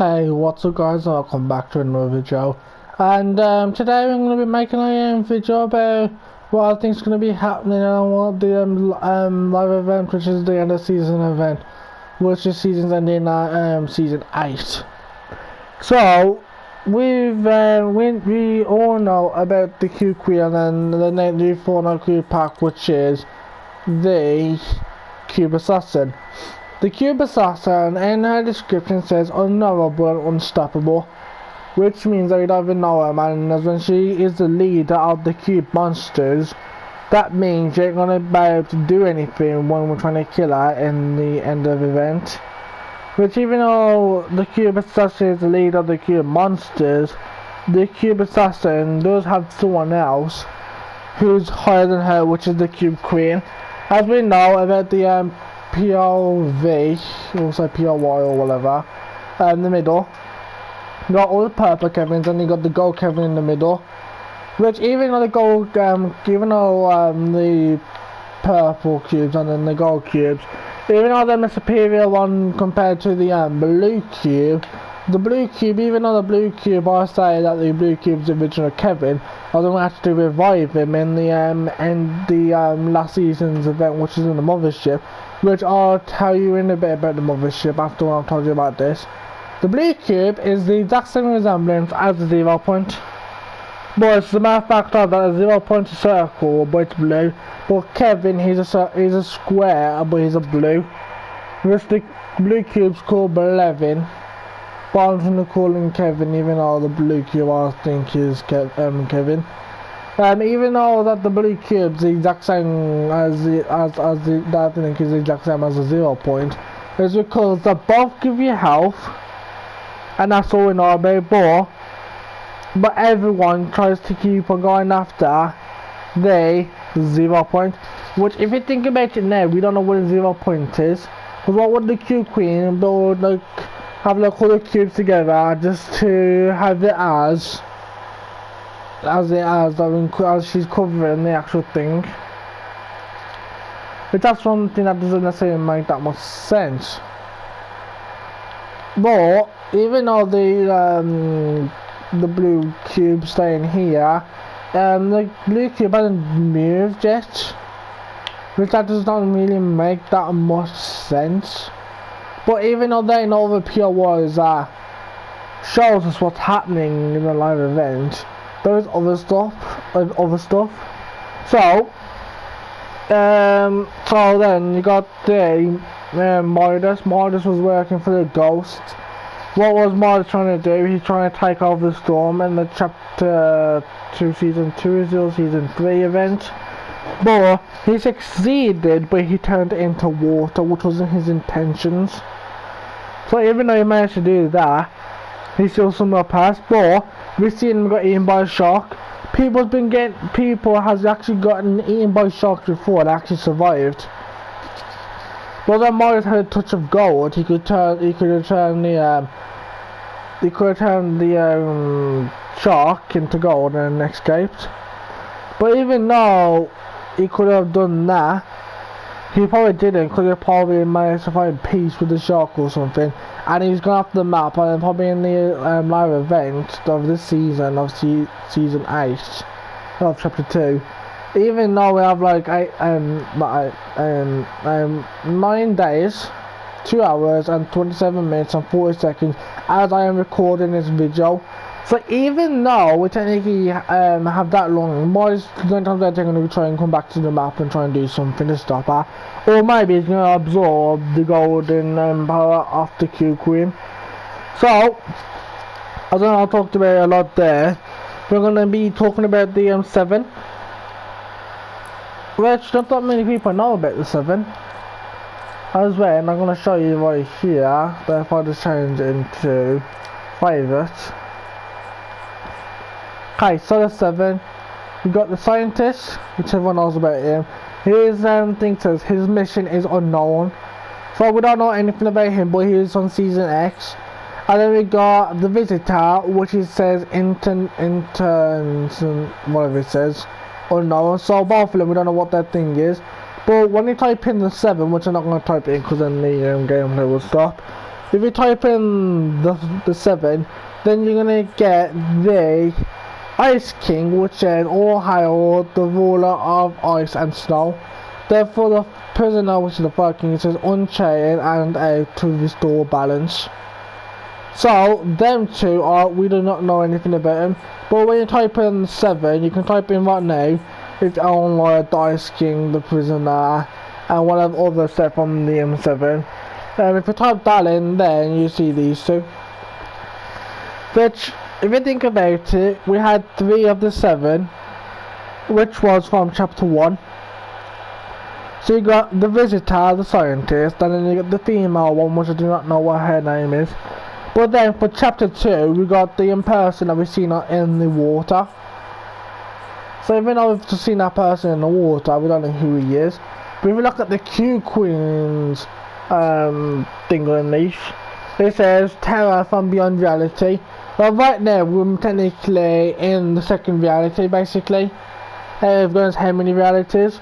Hey, what's up guys, and welcome back to another video. And today I'm going to be making a video about what I think is going to be happening on what the live event, which is the end of season event, which is season's ending at season 8. So we all know about the Q Queen and the new Fortnite Q pack, which is the Cube Assassin. The Cube Assassin in her description says unknowable and unstoppable, which means that you don't even know her, and as when she is the leader of the Cube monsters, that means you ain't gonna be able to do anything when we're trying to kill her in the end of the event. Which, even though the Cube Assassin is the leader of the Cube monsters, the Cube Assassin does have someone else who's higher than her, which is the Cube Queen. As we know about the POV, also POY or whatever, in the middle. You got all the purple Kevins and you got the gold Kevin in the middle. Which, even though the gold, even though the purple cubes and then the gold cubes, even though they're the superior one compared to the blue cube, the blue cube, even though the blue cube, I say that the blue cube's the original Kevin, I don't actually revive him in the last season's event, which is in the mothership, which I'll tell you in a bit about the mothership after I've told you about this. The blue cube is the exact same resemblance as the 0 point, but it's the matter of fact that a 0 point is a circle, but it's blue. But Kevin, he's a square, but he's a blue. Which the blue cube's called Blevin. But I'm gonna call him Kevin, even though the blue cube I think is Kevin. Even though that the blue cube's the exact same as the I think is the exact same as the 0 point, is because they both give you health, and that's all we know about. But everyone tries to keep on going after the 0 point, which, if you think about it now, we don't know what the 0 point is. Because what would the Cube Queen build, like, have like all the cubes together just to have it as she's covering the actual thing. But that's one thing that doesn't necessarily make that much sense. But even though the blue cube staying here, the blue cube hasn't moved yet, which that does not really make that much sense. But even though they know the POYs shows us what's happening in the live event, there is other stuff. So then you got the Midas. Midas was working for the Ghost. What was Midas trying to do? He's trying to take over the Storm in the Chapter 2 Season 2 is your Season 3 event. But he succeeded, but he turned it into water, which wasn't his intentions. So even though he managed to do that, he still somehow passed. But we've seen him get eaten by a shark. People has actually gotten eaten by sharks before and actually survived. Well, then Midas had a touch of gold. He could turn the shark into gold and escaped. But even though he could have done that, he probably didn't, because he probably managed to find peace with the shark or something, and he's gone off the map, and then probably in the live event of this season of season 8 of chapter 2. Even though we have like 9 days, 2 hours and 27 minutes and 40 seconds as I am recording this video. So even though we technically have that long, Midas going to try and come back to the map and try and do something to stop her. Or maybe he's going to absorb the golden power of the Q Queen. So, I don't know, I talked about it a lot there. We're going to be talking about the 7. Which not that many people know about the 7. As well, and I'm going to show you right here, but if I just change it into favourite. Okay, so the 7, we got the scientist, which everyone knows about him. His thing says his mission is unknown, so we don't know anything about him, but he is on season X. And then we got the visitor, which it says whatever it says, unknown. So both of them, we don't know what that thing is. But when you type in the 7, which I'm not going to type in because then the gameplay will stop, If you type in the 7, then you're gonna get the Ice King, which is Ohio, the ruler of ice and snow. Therefore, the prisoner, which is the Viking, says unchained and out to restore balance. So, them two are, we do not know anything about them. But when you type in 7, you can type in right now, it's only the Ice King, the prisoner, and one of the other stuff from the M7. If you type that in, then you see these two. Which, if you think about it, we had 3 of the 7, which was from chapter 1. So you got the visitor, the scientist, and then you got the female one, which I do not know what her name is. But then for chapter 2, we got the person that we've seen in the water. So even though we've just seen that person in the water, we don't know who he is. But if you look at the Q Queen's thing underneath, it says terror from beyond reality. Well, right now we're technically in the second reality, basically. There's how many realities.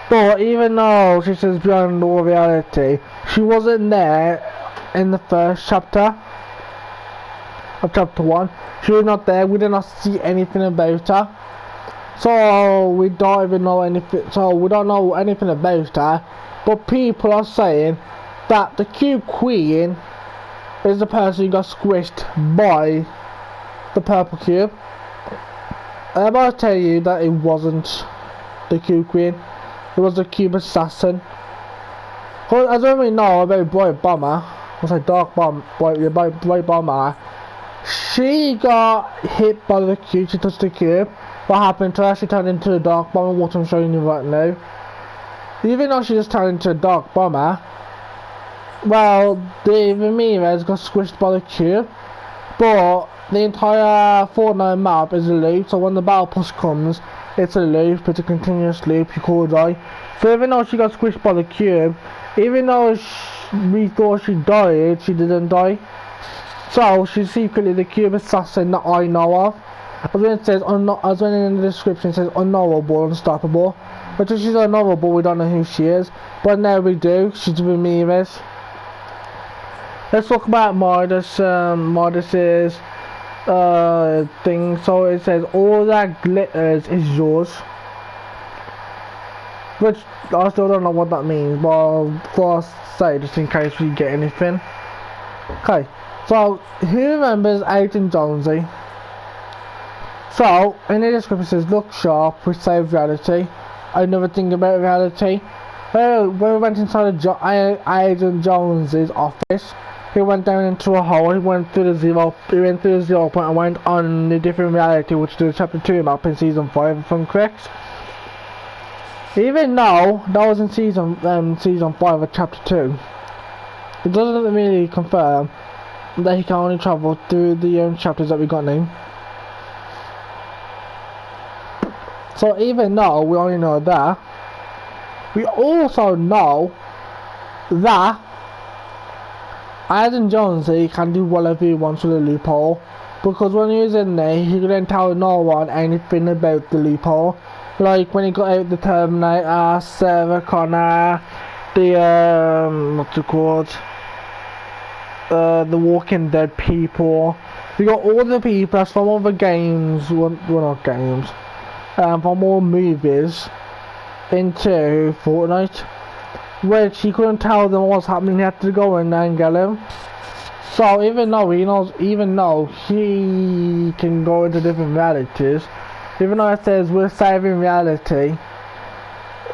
But even though she says beyond all reality, she wasn't there in the first chapter of chapter 1. She was not there. We did not see anything about her. So we don't even know anything. So we don't know anything about her. But people are saying that the Q Queen is the person who got squished by the purple cube. I'm about to tell you that it wasn't the Q Queen. It was the cube assassin. As we know about Bright Bomber, I say Dark Bomb, Bright Bomber, she got hit by the cube. She touched the cube. What happened to her? She turned into a Dark Bomber, what I'm showing you right now. Even though she just turned into a Dark Bomber, well, the Ramirez got squished by the cube, but the entire Fortnite map is a loop, so when the battle push comes, it's a loop, it's a continuous loop, you could die. So even though she got squished by the cube, even though we thought she died, she didn't die. So she's secretly the cube assassin that I know of. As when it says, as when in the description it says unknowable, unstoppable. Which if she's unknowable, we don't know who she is. But now we do, she's Ramirez. Let's talk about Midas. Midas's thing. So it says all that glitters is yours. Which I still don't know what that means, but I'll first say just in case we get anything. Okay, so who remembers Agent Jonesy? So in the description it says look sharp, we save reality. I never think about reality. When we went inside Agent Jonesy's office, he went down into a hole, he went through the zero point and went on a different reality, which is the chapter 2 map in season 5 if I'm correct. Even though that was in season 5 of chapter 2, it doesn't really confirm that he can only travel through the chapters that we got now. So even though we only know that, we also know that Adam Jonesy can do whatever he wants with the loophole, because when he was in there, he couldn't tell no one anything about the loophole. Like when he got out the Terminator, Sarah Connor, the what's it called? The Walking Dead people. We got all the people that's from other games, well not games, from all movies into Fortnite, which he couldn't tell them what's happening. He had to go in there and get him. So even though he knows, even though he can go into different realities, even though it says we're saving reality,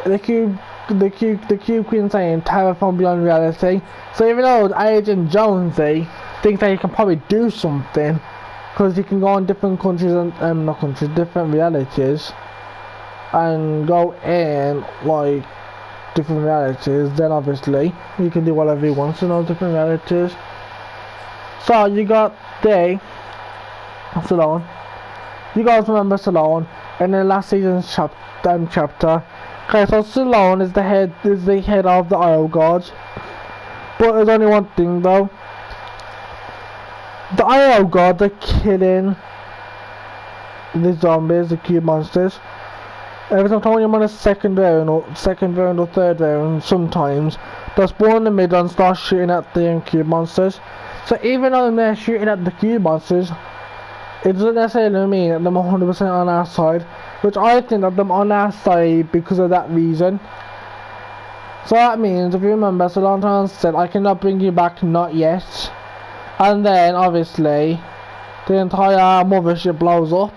the Cube Queen saying terror from beyond reality. So even though Agent Jonesy thinks that he can probably do something, because he can go in different countries and not countries, different realities, and go in like different realities, then obviously he can do whatever he wants in those different realities. So you got Stallone. You guys remember Stallone in the last season's chapter. Okay, so Stallone is the head of the Isle Guards. But there's only one thing though. The Isle Guards are killing the zombies, the cube monsters. Every time I'm on a second round or third round, sometimes they'll spawn in the middle and start shooting at the cube monsters. So even though they're shooting at the cube monsters, it doesn't necessarily mean that they're 100% on our side, which I think that them on our side because of that reason. So that means, if you remember, Solantan said, I cannot bring you back, not yet. And then, obviously, the entire mothership blows up.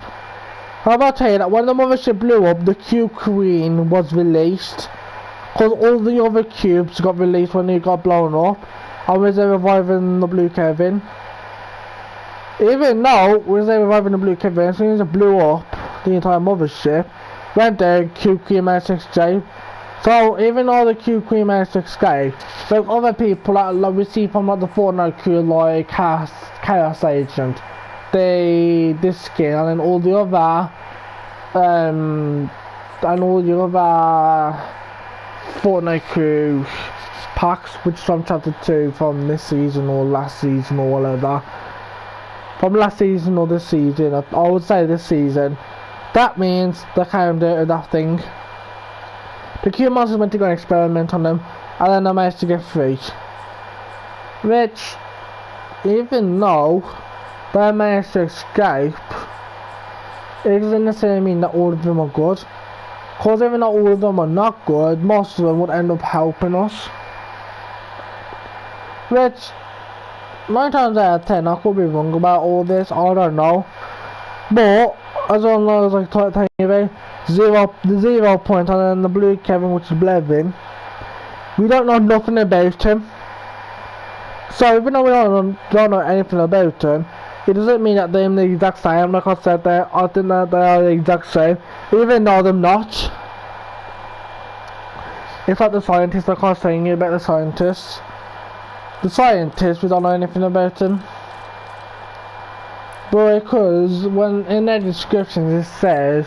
How about I tell you that when the mothership blew up, the Cube Queen was released. Because all the other cubes got released when it got blown up. And was they reviving the Blue Kevin? Even though was they reviving the Blue Kevin, as soon as it blew up the entire mothership, went there, Cube Queen managed to escape. So even though the Cube Queen managed to escape, like other people that like, we see from like the Fortnite crew, like Chaos Agent, this skin, and then all the other Fortnite crew packs, which is from chapter 2 from this season or last season or whatever. From last season or this season, I would say this season. That means they kind of do that thing. The Cube monsters went to go and experiment on them, and then they managed to get free. Which, even though they managed to escape, it doesn't necessarily mean that all of them are good. Because even though all of them are not good, most of them would end up helping us. Which, 9 times out of 10, I could be wrong about all this, I don't know. But, as I know, as I talking about, the 0 point, and then the Blue Kevin, which is Blevin, we don't know nothing about him. So even though we don't know anything about him, it doesn't mean that they're the exact same. Like I said there, I think that they are the exact same, even though they're not. It's like the scientists, like I was saying about the scientists. The scientists, we don't know anything about them. But because when in their descriptions it says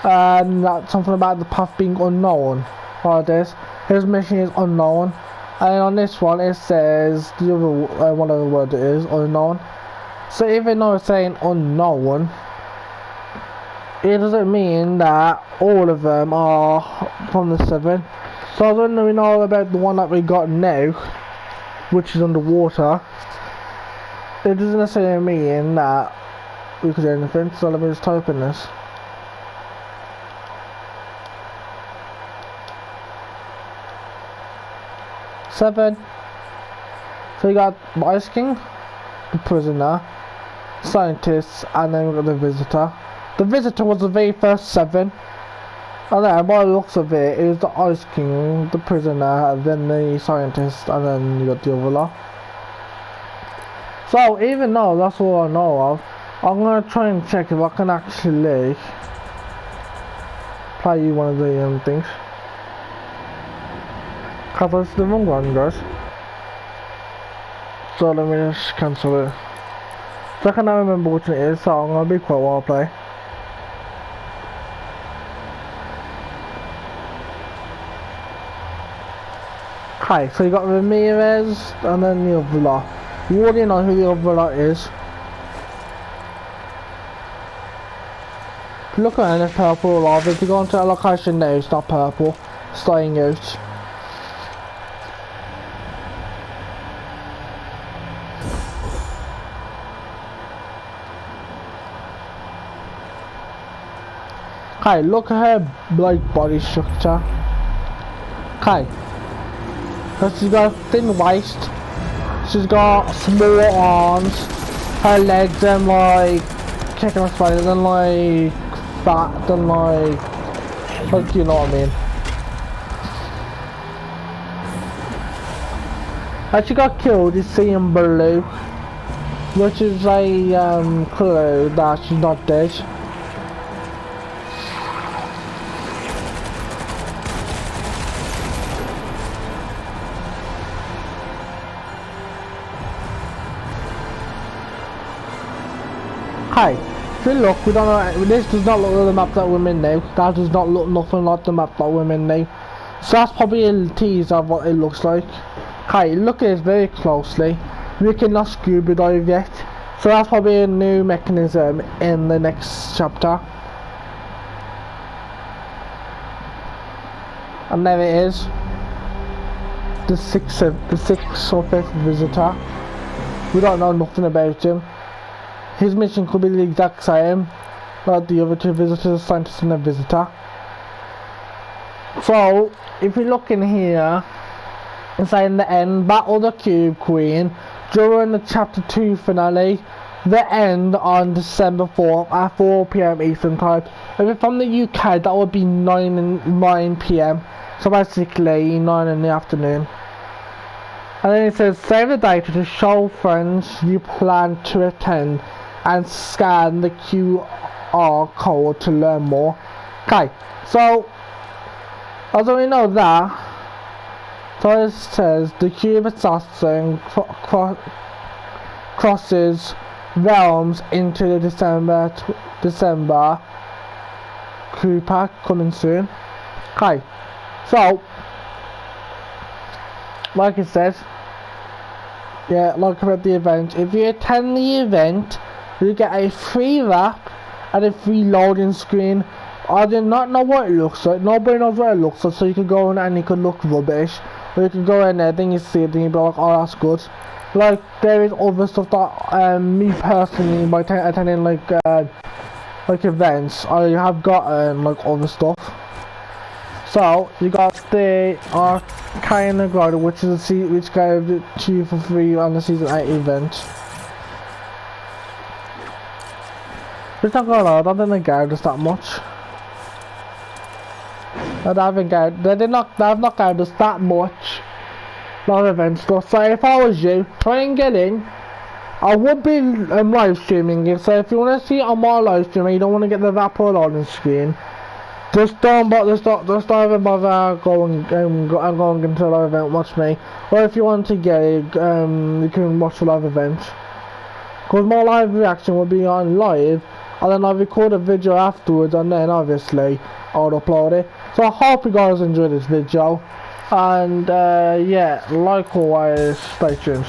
that something about the path being unknown, like this, his mission is unknown, and on this one it says the other whatever word it is, unknown. So even though it's saying unknown, it doesn't mean that all of them are from the 7. So when we know about the one that we got now, which is underwater, it doesn't necessarily mean that we could do anything. So let me just type in this. Seven. So you got Ice King, the prisoner, scientists, and then we got the visitor. The visitor was the very first 7. And then by the looks of it, is the Ice King, the prisoner, then the scientist, and then you got the other lot. So even though that's all I know of, I'm gonna try and check if I can actually play you one of the things. Cause it's the wrong one, guys. So let me just cancel it. So I cannot remember which it is, so I'm gonna be quiet while I play. Okay, so you got Ramirez and then the other lot. You already know who the other lot is. Look at it, it's purple or lava. If you go into a location now, it's not purple. It's staying out. Okay, look at her like body structure. Okay. Because she's got a thin waist, she's got small arms, her legs are like chicken and spider, and like fat, and like you know what I mean. How she got killed is seeing blue, which is a clue that she's not dead. Hi, if you look, we don't know, this does not look like the map that we're in now. That does not look nothing like the map that we're in now. So that's probably a tease of what it looks like. Hi, look at this very closely. We cannot scuba dive yet. So that's probably a new mechanism in the next chapter. And there it is. the sixth or fifth visitor. We don't know nothing about him. His mission could be the exact same, like the other two visitors, scientist and a visitor. So, if you look in here, it's like in the end, Battle the Cube Queen, during the Chapter 2 finale, the end on December 4th at 4 PM Eastern Time. If you're from the UK, that would be 9 PM, so basically 9 in the afternoon. And then it says, save the data to show friends you plan to attend, and scan the QR code to learn more. Okay, so although we know that, so it says the cube assassin crosses realms into the December crew pack coming soon. Okay, so like it says, yeah, like about the event, if you attend the event, you get a free wrap and a free loading screen. I do not know what it looks like. Nobody knows what it looks like, so you can go in and it could look rubbish. Or you can go in there, then you see it, then you be like, oh, that's good. Like, there is other stuff that, me personally, by attending, like events, I have gotten, like, other stuff. So, you got the Arcana Glider, which is which gave 2 for free on the Season 8 event. It's not gonna lie, I don't think they gave us that much. They have not gave us that much live event stuff. So if I was you, try and get in. I would be live streaming it, so if you want to see it on my live stream and you don't want to get the vapor loading screen, just don't even bother going into the live event, watch me. Or if you want to get it, you can watch the live event. Because my live reaction will be on live, and then I'll record a video afterwards, and then obviously I'll upload it. So I hope you guys enjoyed this video, and yeah, like always, stay tuned.